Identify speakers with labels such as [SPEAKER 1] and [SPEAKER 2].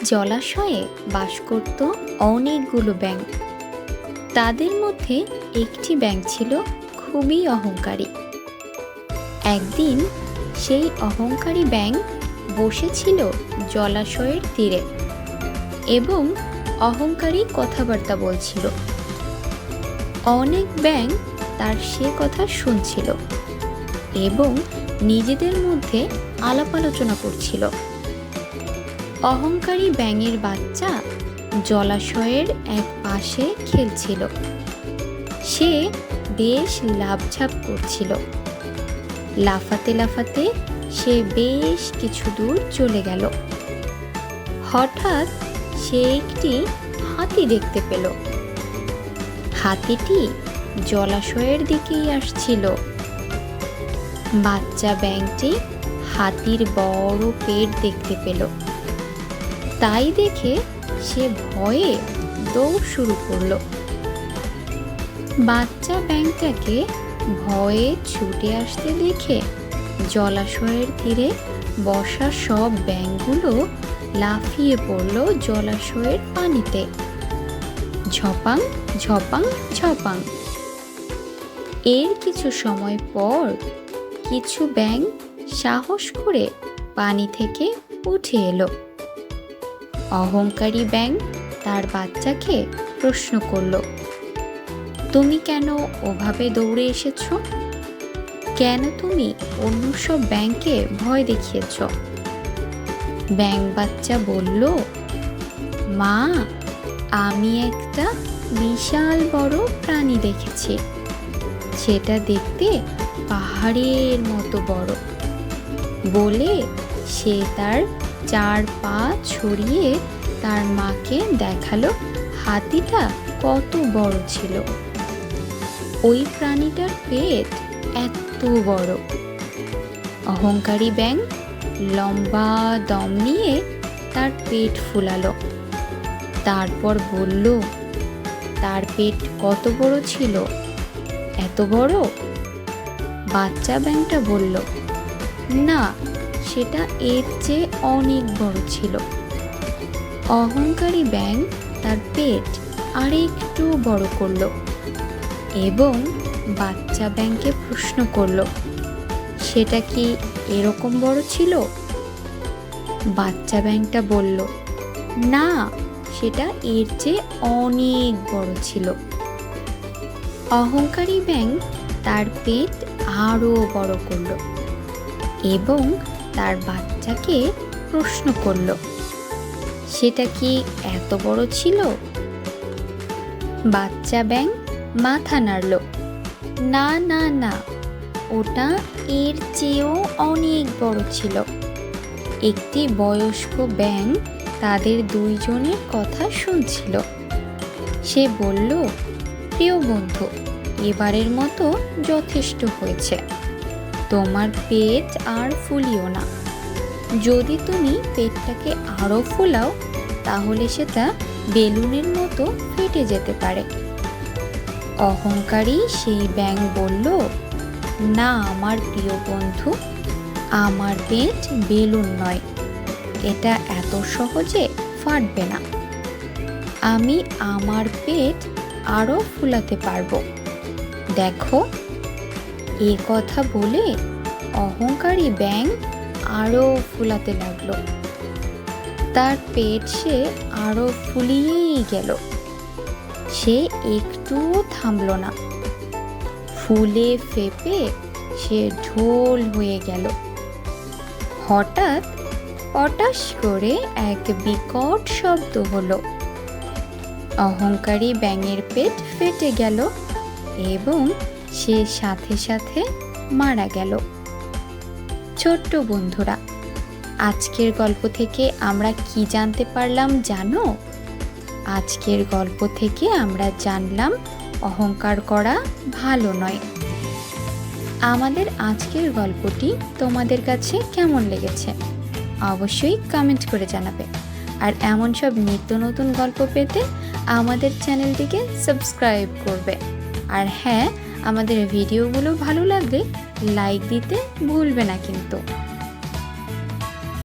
[SPEAKER 1] জলাশয়ে বাস করত অনেকগুলো ব্যাঙ। তাদের মধ্যে একটি ব্যাঙ ছিল খুবই অহংকারী। একদিন সেই অহংকারী ব্যাঙ বসেছিল জলাশয়ের তীরে এবং অহংকারী কথাবার্তা বলছিল। অনেক ব্যাঙ তার সে কথা শুনছিল এবং নিজেদের মধ্যে আলাপ আলোচনা করছিল। অহংকারী ব্যাঙের বাচ্চা জলাশয়ের এক পাশে খেলছিল। সে বেশ লাফঝাপ করছিল। লাফাতে লাফাতে সে বেশ কিছু দূর চলে গেল। হঠাৎ সে একটি হাতি দেখতে পেল। হাতিটি জলাশয়ের দিকেই আসছিল। বাচ্চা ব্যাঙটি হাতির বড় পেট দেখতে পেল। তাই দেখে সে ভয়ে দৌড় শুরু করলো। বাচ্চা ব্যাঙটাকে ভয়ে ছুটে আসতে দেখে জলাশয়ের তীরে বসা সব ব্যাঙগুলো লাফিয়ে পড়ল জলাশয়ের পানিতে। ঝপাং ঝপাং ঝপাং। এর কিছু সময় পর কিছু ব্যাঙ সাহস করে পানি থেকে উঠে এলো। অহংকারী ব্যাঙ তার বাচ্চাকে প্রশ্ন করল, তুমি কেন ওভাবে দৌড়ে এসেছ? কেন তুমি অন্য সব ব্যাঙকে ভয় দেখিয়েছ? ব্যাঙ বাচ্চা বলল, মা, আমি একটা বিশাল বড় প্রাণী দেখেছি। সেটা দেখতে পাহাড়ের মতো বড়। বলে সে তার 4 পা ছড়িয়ে তার মাকে দেখালো হাতিটা কত বড় ছিল। ওই প্রাণীটার পেট এত বড়। অহংকারী ব্যাঙ লম্বা দম নিয়ে তার পেট ফুলালো। তারপর বলল, তার পেট কত বড় ছিল? এত বড়? বাচ্চা ব্যাঙটা বলল, না, সেটা এর চেয়ে অনেক বড় ছিল। অহংকারী ব্যাঙ তার পেট আরেকটু বড় করলো এবং বাচ্চা ব্যাঙকে প্রশ্ন করলো, সেটা কি এরকম বড় ছিল? বাচ্চা ব্যাঙটা বলল, না, সেটা এর চেয়ে অনেক বড় ছিল। অহংকারী ব্যাঙ তার পেট আরো বড় করলো এবং তার বাচ্চাকে প্রশ্ন করলো, সেটা কি এত বড় ছিল? বাচ্চা ব্যাঙ মাথা নাড়ল, না না না, ওটা এর চেয়েও অনেক বড় ছিল। একটি বয়স্ক ব্যাঙ তাদের দুইজনের কথা শুনছিল। সে বলল, প্রিয় বন্ধু, এবারের মতো যথেষ্ট হয়েছে। তোমার পেট আর ফুলিও না। যদি তুমি পেটটাকে আরো ফুলাও তাহলে সেটা বেলুনের মতো ফেটে যেতে পারে। অহংকারী সেই ব্যাঙ বলল, না আমার প্রিয় বন্ধু, আমার পেট বেলুন নয়। এটা এত সহজে ফাটবে না। আমি আমার পেট আরো ফুলাতে পারবো। দেখো। এ কথা বলে অহংকারী ব্যাঙ আরো ফুলাতে লাগলো। তার পেট সে আরো ফুলিয়েই গেল। সে একটুও থামল না। ফুলে ফেপে সে ঢোল হয়ে গেল। হঠাৎ পটাশ করে এক বিকট শব্দ হলো। অহংকারী ব্যাঙের পেট ফেটে গেল এবং সে সাথে সাথে মারা গেল। ছোট্ট বন্ধুরা, আজকের গল্প থেকে আমরা কি জানতে পারলাম জানো? আজকের গল্প থেকে আমরা জানলাম অহংকার করা ভালো নয়। আমাদের আজকের গল্পটি তোমাদের কাছে কেমন লেগেছে অবশ্যই কমেন্ট করে জানাবে। আর এমন সব নিত্য নতুন গল্প পেতে আমাদের চ্যানেলটিকে সাবস্ক্রাইব করবে। আর হ্যাঁ, আমাদের ভিডিওগুলো ভালো লাগলে লাইক দিতে ভুলবে না কিন্তু।